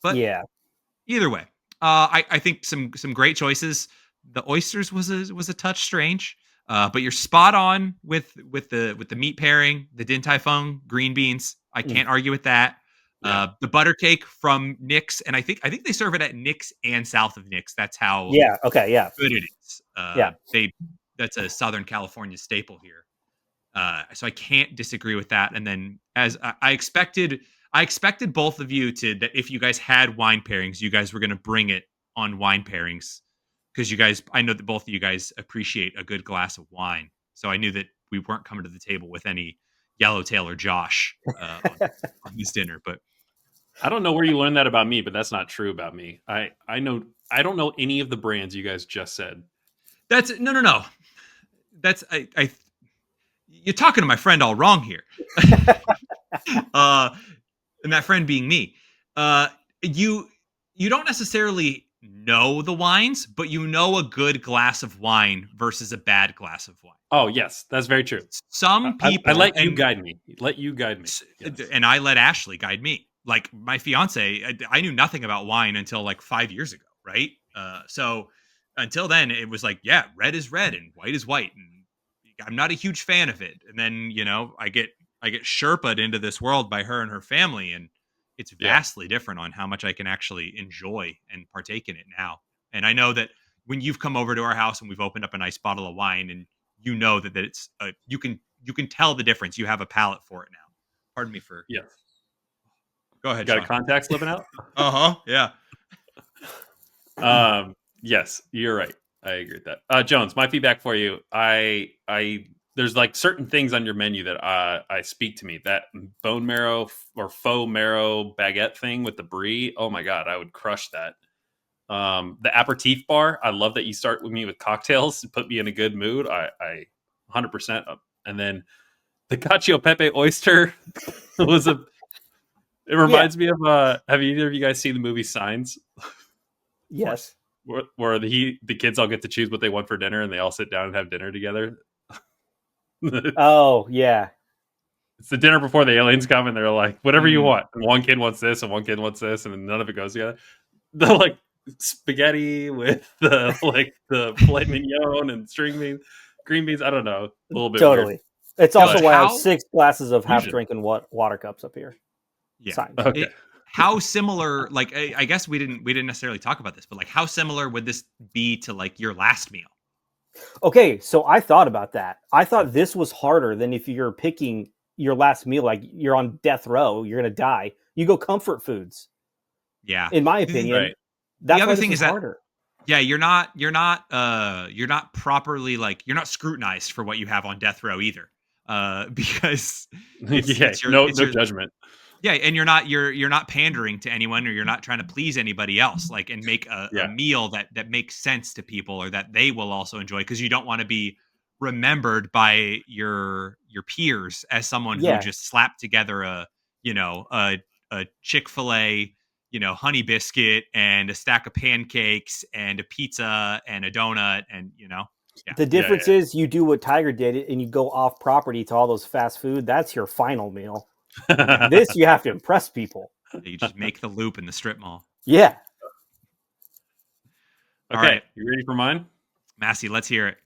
B: But
C: yeah,
B: either way, I think some great choices. The oysters was a touch strange, but you're spot on with the meat pairing, the Din Tai Fung, green beans. I can't argue with that. Yeah. The butter cake from Nick's, and I think they serve it at Nick's and South of Nick's. That's how good it is. That's a Southern California staple here. So I can't disagree with that. And then, as I expected both of you that if you guys had wine pairings, you guys were going to bring it on wine pairings. because I know that both of you guys appreciate a good glass of wine. So I knew that we weren't coming to the table with any Yellowtail or Josh on this dinner. But
A: I don't know where you learned that about me, but that's not true about me. I know I don't know any of the brands you guys just said.
B: that's no. That's I you're talking to my friend all wrong here. And that friend being me. You don't necessarily know the wines, but you know a good glass of wine versus a bad glass of wine.
A: Oh, yes, that's very true.
B: Some people
A: I let you guide me. Let you guide me.
B: Yes. And I let Ashley guide me. Like my fiance, I knew nothing about wine until like 5 years ago, right? So until then, it was like, yeah, red is red and white is white, and I'm not a huge fan of it. And then I get Sherpa'd into this world by her and her family, and it's vastly different on how much I can actually enjoy and partake in it now. And I know that when you've come over to our house and we've opened up a nice bottle of wine, and that it's you can tell the difference. You have a palate for it now. Pardon me for Go ahead.
A: Got
B: Sean.
A: a contact slipping out?
B: Yeah.
A: Yes, you're right. I agree with that. Jones, my feedback for you. There's like certain things on your menu that I speak to me. That bone marrow or faux marrow baguette thing with the brie. Oh my god, I would crush that. The aperitif bar. I love that you start with me with cocktails to put me in a good mood. I 100%. And then the cacio pepe oyster was a. It reminds me of. Have either of you guys seen the movie Signs?
C: Yes.
A: Where the kids all get to choose what they want for dinner, and they all sit down and have dinner together.
C: Oh yeah,
A: it's the dinner before the aliens come, and they're like, "Whatever you want." And one kid wants this, and one kid wants this, and none of it goes together. The like spaghetti with the the filet mignon and string beans, green beans. I don't know, a little bit
C: totally.
A: weird.
C: It's also why I have 6 glasses of half drinking water cups up here.
B: Yeah.
C: Signs.
A: Okay.
B: How similar? Like, I guess we didn't necessarily talk about this, but like, how similar would this be to like your last meal?
C: Okay, so I thought about that. I thought this was harder than if you're picking your last meal, like you're on death row, you're gonna die. You go comfort foods.
B: Yeah,
C: in my opinion.
A: Right.
B: That's the other thing is
C: harder.
B: Yeah, you're not properly you're not scrutinized for what you have on death row either. Because it's
A: no judgment.
B: Yeah, and you're not pandering to anyone, or you're not trying to please anybody else, and make a meal that makes sense to people or that they will also enjoy, because you don't want to be remembered by your peers as someone who just slapped together a Chick-fil-A, honey biscuit and a stack of pancakes and a pizza and a donut and
C: The difference is you do what Tiger did and you go off property to all those fast food. That's your final meal. This you have to impress people.
B: You just make the loop in the strip mall.
C: Yeah.
A: Okay,
B: all right.
A: You ready for mine?
B: Massey, let's hear it.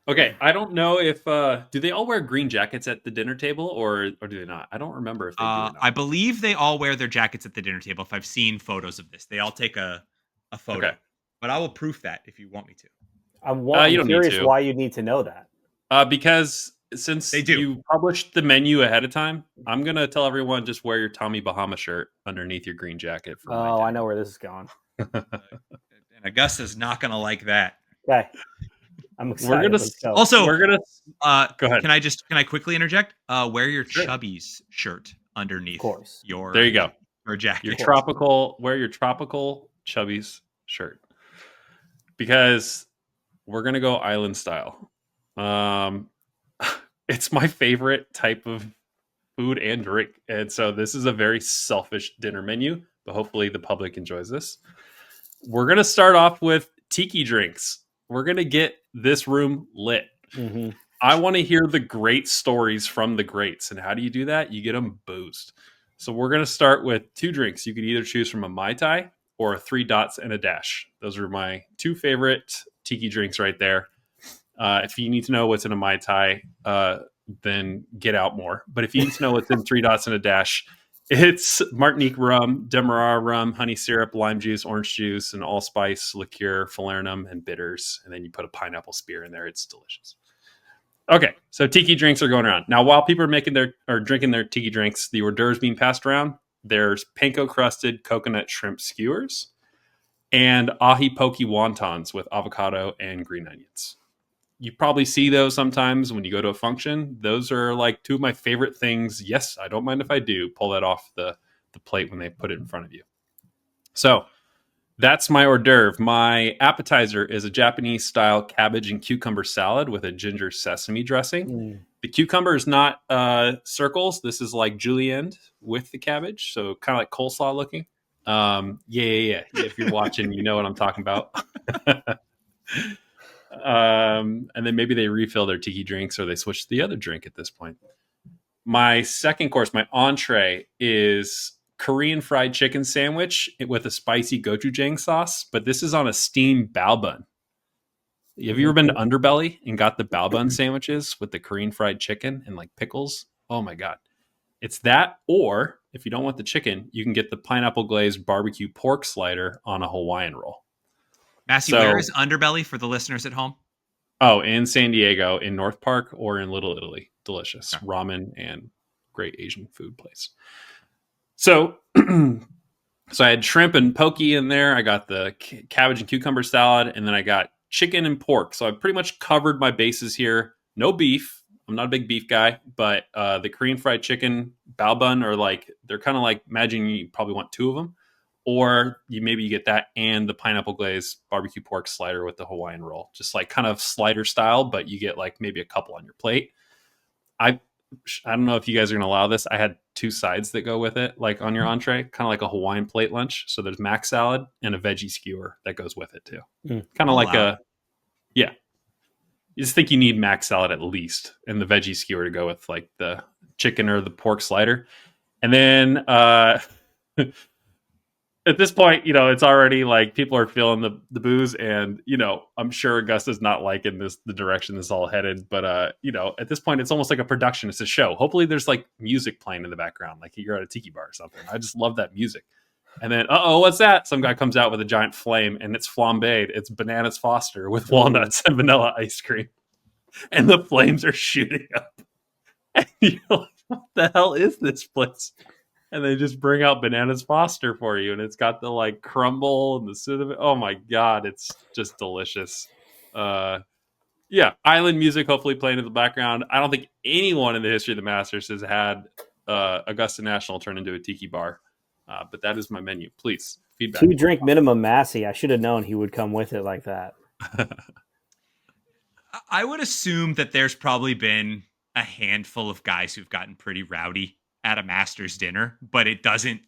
A: Okay, I don't know if do they all wear green jackets at the dinner table or do they not? I don't remember if they do or not.
B: I believe they all wear their jackets at the dinner table. If I've seen photos of this, they all take a photo.
A: Okay.
B: But I will proof that if you want me to.
C: I'm curious why you need to know that.
A: Because since you published the menu ahead of time, I'm gonna tell everyone just wear your Tommy Bahama shirt underneath your green jacket.
C: I know where this is going.
B: And Augusta's not gonna like that.
C: Okay. I'm excited.
B: We're
A: gonna go ahead.
B: Can I quickly interject? Wear your Chubbies shirt underneath your
A: there you go.
B: Your jacket.
A: Wear your tropical Chubbies shirt. Because we're gonna go island style. It's my favorite type of food and drink. And so this is a very selfish dinner menu, but hopefully the public enjoys this. We're gonna start off with tiki drinks. We're going to get this room lit.
C: Mm-hmm.
A: I want to hear the great stories from the greats. And how do you do that? You get them boozed. So we're going to start with 2 drinks. You could either choose from a Mai Tai or a 3 dots and a dash. Those are my 2 favorite tiki drinks right there. If you need to know what's in a Mai Tai, then get out more. But if you need to know what's in 3 dots and a dash, it's Martinique rum, Demerara rum, honey syrup, lime juice, orange juice, and allspice liqueur, falernum, and bitters. And then you put a pineapple spear in there. It's delicious. Okay, so tiki drinks are going around. Now, while people are drinking their tiki drinks, the hors d'oeuvres being passed around, there's panko-crusted coconut shrimp skewers and ahi poke wontons with avocado and green onions. You probably see those sometimes when you go to a function. Those are like two of my favorite things. Yes, I don't mind if I do pull that off the plate when they put it in front of you. So that's my hors d'oeuvre. My appetizer is a Japanese style cabbage and cucumber salad with a ginger sesame dressing. The cucumber is not circles. This is like julienne with the cabbage, so kind of like coleslaw looking. Yeah. If you're watching, you know what I'm talking about. And then maybe they refill their tiki drinks or they switch to the other drink at this point. My second course, my entree, is Korean fried chicken sandwich with a spicy gochujang sauce, but this is on a steamed bao bun. Have you ever been to Underbelly and got the bao bun sandwiches with the Korean fried chicken and like pickles? Oh my God. It's that, or if you don't want the chicken, you can get the pineapple glazed barbecue pork slider on a Hawaiian roll.
B: Massey, where is Underbelly for the listeners at home?
A: Oh, in San Diego, in North Park, or in Little Italy. Delicious. Okay. Ramen and great Asian food place. So I had shrimp and poke in there. I got the cabbage and cucumber salad, and then I got chicken and pork. So I pretty much covered my bases here. No beef. I'm not a big beef guy, but the Korean fried chicken bao bun are like, they're kind of like, imagine you probably want two of them. Or you get that and the pineapple glazed barbecue pork slider with the Hawaiian roll. Just like kind of slider style, but you get like maybe a couple on your plate. I don't know if you guys are going to allow this. I had two sides that go with it, like on your entree, kind of like a Hawaiian plate lunch. So there's mac salad and a veggie skewer that goes with it too. Kind of like yeah. You just think you need mac salad at least, and the veggie skewer to go with like the chicken or the pork slider. And then at this point, it's already like people are feeling the booze, and I'm sure Augusta's not liking the direction this all headed. But at this point, it's almost like a production. It's a show. Hopefully, there's like music playing in the background, like you're at a tiki bar or something. I just love that music. And then, what's that? Some guy comes out with a giant flame, and it's flambéed. It's Bananas Foster with walnuts and vanilla ice cream, and the flames are shooting up. And you're like, what the hell is this place? And they just bring out Bananas Foster for you, and it's got the like crumble and the cinnamon. Oh my God, it's just delicious. Island music hopefully playing in the background. I don't think anyone in the history of the Masters has had Augusta National turn into a tiki bar. But that is my menu. Please, feedback.
C: 2 drink minimum, Massey. I should have known he would come with it like that.
B: I would assume that there's probably been a handful of guys who've gotten pretty rowdy at a Masters dinner, but it doesn't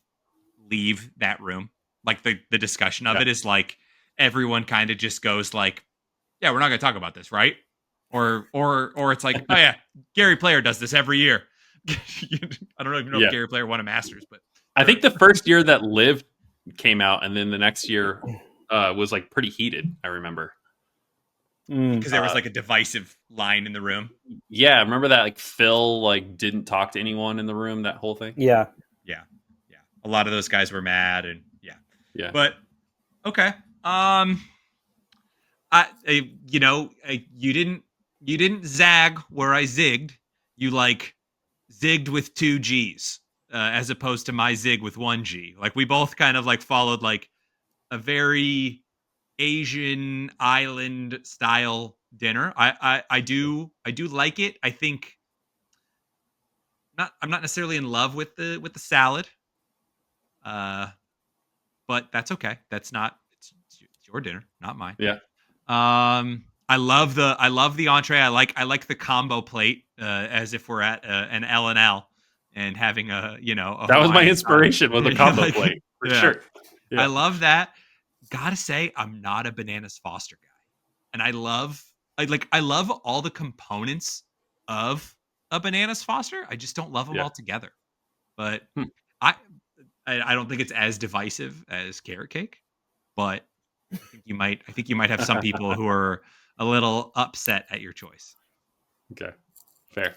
B: leave that room. Like the discussion of it is like everyone kind of just goes like, yeah, we're not going to talk about this, right? Or it's like, oh yeah, Gary Player does this every year. I don't even know if Gary Player won a Masters, but
A: I think the first year that Liv came out, and then the next year was like pretty heated. I remember
B: because there was like a divisive line in the room.
A: Yeah, remember that? Like Phil like didn't talk to anyone in the room. That whole thing.
C: Yeah.
B: A lot of those guys were mad, and
A: yeah.
B: But okay, you didn't zag where I zigged. You like zigged with 2 G's. As opposed to my zig with 1 G. Like we both kind of like followed like a very Asian island style dinner. I do like it. I think I'm not necessarily in love with the salad. But that's okay. That's not it's your dinner, not mine.
A: Yeah.
B: I love the entree. I like the combo plate as if we're at an L&L. And having that
A: was my inspiration with the combo plate for sure. Yeah.
B: I love that. Gotta say, I'm not a Bananas Foster guy, and I love all the components of a Bananas Foster. I just don't love them all together. But I don't think it's as divisive as carrot cake. But I think you might have some people who are a little upset at your choice.
A: Okay, fair.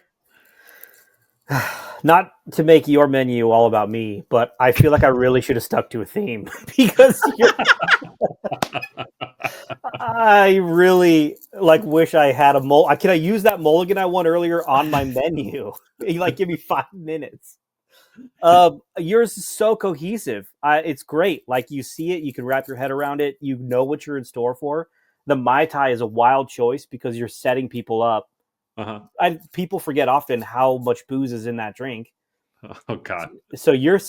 C: Not to make your menu all about me, but I feel like I really should have stuck to a theme because I really wish I had a can I use that mulligan I won earlier on my menu? Like, give me 5 minutes. Yours is so cohesive. It's great. Like, you see it, you can wrap your head around it. You know what you're in store for. The Mai Tai is a wild choice because you're setting people up. People forget often how much booze is in that drink.
A: Oh God!
C: So you're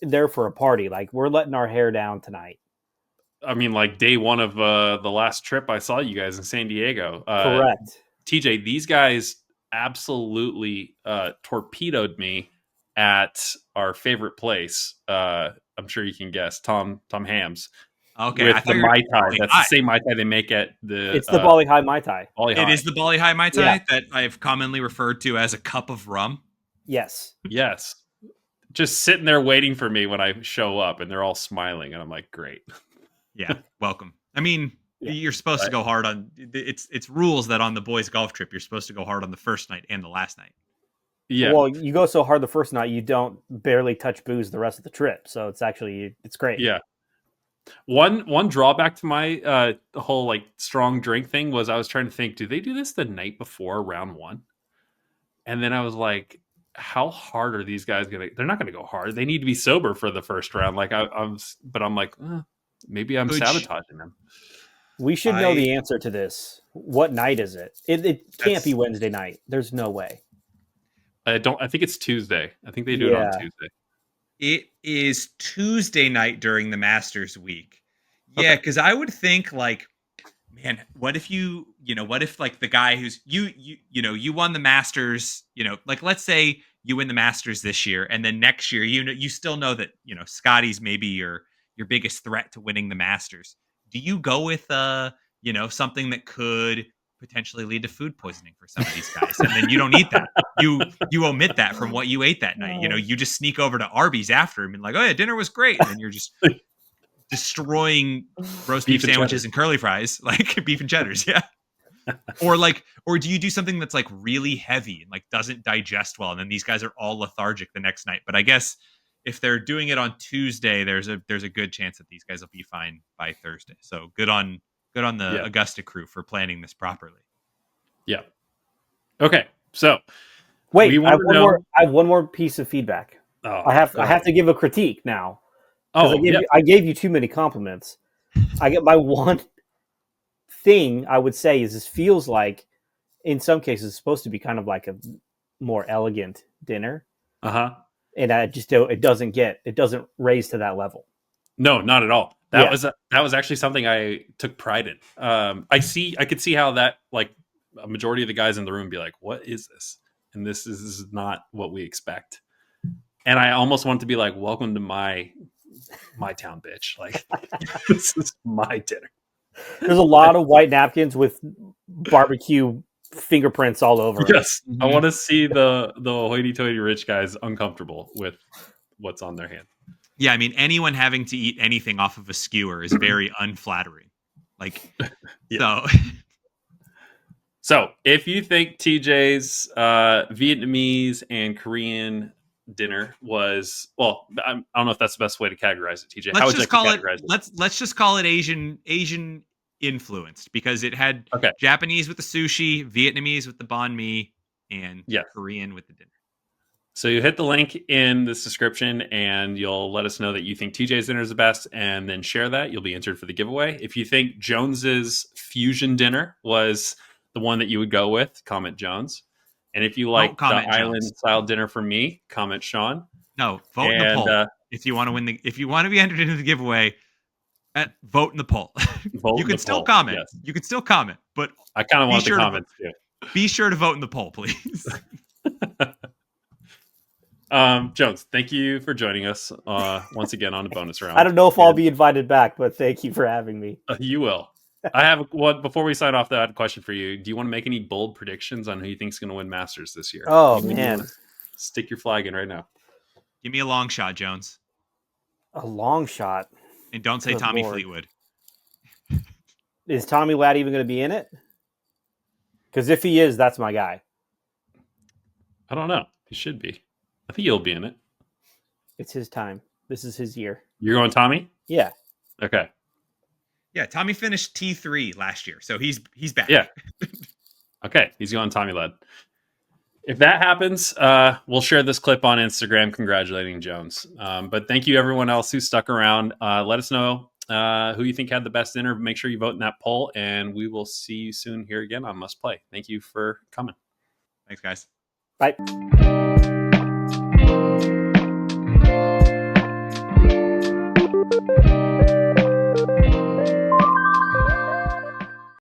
C: there for a party. Like, we're letting our hair down tonight.
A: I mean, like day one of the last trip I saw you guys in San Diego.
C: Correct.
A: TJ, these guys absolutely torpedoed me at our favorite place. I'm sure you can guess, Tom Hams.
B: Okay,
A: with the Mai Tai. That's the same Mai Tai they make at the.
C: It's the Bali Hai Mai Tai.
B: It is the Bali Hai Mai Tai that I've commonly referred to as a cup of rum.
C: Yes.
A: Yes. Just sitting there waiting for me when I show up, and they're all smiling, and I'm like, great.
B: Yeah, welcome. I mean, you're supposed to go hard on. It's rules that on the boys' golf trip, you're supposed to go hard on the first night and the last night.
A: Yeah.
C: Well, you go so hard the first night, you don't barely touch booze the rest of the trip. So it's great.
A: Yeah. One drawback to my whole like strong drink thing was I was trying to think, do they do this the night before round one? And then I was like, how hard are these guys gonna? They're not gonna go hard. They need to be sober for the first round. Like but I'm like, maybe I'm sabotaging them.
C: We should know the answer to this. What night is it? It can't be Wednesday night. There's no way.
A: I think it's Tuesday. I think they do it on Tuesday.
B: It is Tuesday night during the Masters week. Yeah, because I would think like, man, what if like the guy who's you won the Masters, like let's say you win the Masters this year, and then next year you still know that Scotty's maybe your biggest threat to winning the Masters. Do you go with something that could potentially lead to food poisoning for some of these guys, and then you don't eat that? You omit that from what you ate that night. You just sneak over to Arby's after him and like, oh yeah, dinner was great, and then you're just destroying roast beef sandwiches and curly fries, like beef and cheddars, yeah. or do you do something that's like really heavy and like doesn't digest well, and then these guys are all lethargic the next night? But I guess if they're doing it on Tuesday, there's a good chance that these guys will be fine by Thursday. So good on the Augusta crew for planning this properly.
A: Yeah. Okay. So
C: wait, I have one more piece of feedback. I have to give a critique now. I gave you too many compliments. I get my one thing I would say is this feels like, in some cases, it's supposed to be kind of like a more elegant dinner. And it doesn't raise to that level.
A: No, not at all. That was actually something I took pride in. I could see how that, like, a majority of the guys in the room be like, what is this? And this is not what we expect. And I almost want to be like, welcome to my town, bitch. Like, this is my dinner.
C: There's a lot of white napkins with barbecue fingerprints all over it.
A: Yes. Mm-hmm. I want to see the hoity-toity rich guys uncomfortable with what's on their hand.
B: Yeah, I mean, anyone having to eat anything off of a skewer is very unflattering. Like,
A: So if you think TJ's Vietnamese and Korean dinner was, well, I don't know if that's the best way to categorize it, TJ.
B: Let's just call it Asian influenced, because it had Japanese with the sushi, Vietnamese with the banh mi, and Korean with the dinner.
A: So you hit the link in this description and you'll let us know that you think TJ's dinner is the best, and then share that. You'll be entered for the giveaway. If you think Jones's fusion dinner was the one that you would go with, comment Jones. And if you like the island style dinner for me, comment Sean.
B: No, vote in the poll. If you want to be entered into the giveaway, vote in the poll. You can still comment. Yes. You can still comment, but
A: I kind of want the comments too.
B: Be sure to vote in the poll, please.
A: Jones, thank you for joining us once again on a bonus round.
C: I don't know if I'll be invited back, but thank you for having me.
A: You will. I have one before we sign off. I had a question for you. Do you want to make any bold predictions on who you think is going to win Masters this year?
C: Oh man,
A: stick your flag in right now.
B: Give me a long shot, Jones.
C: A long shot,
B: and don't say Tommy Fleetwood.
C: Is Tommy Ladd even going to be in it? Because if he is, that's my guy.
A: I don't know. He should be. I think he'll be in it.
C: It's his time. This is his year.
A: You're going Tommy?
C: Yeah.
A: Okay.
B: Yeah, Tommy finished T3 last year, so he's back.
A: Yeah. Okay, he's going Tommy Ladd. If that happens, we'll share this clip on Instagram congratulating Jones. But thank you, everyone else who stuck around. Let us know who you think had the best dinner. Make sure you vote in that poll, and we will see you soon here again on Must Play. Thank you for coming.
B: Thanks, guys.
C: Bye.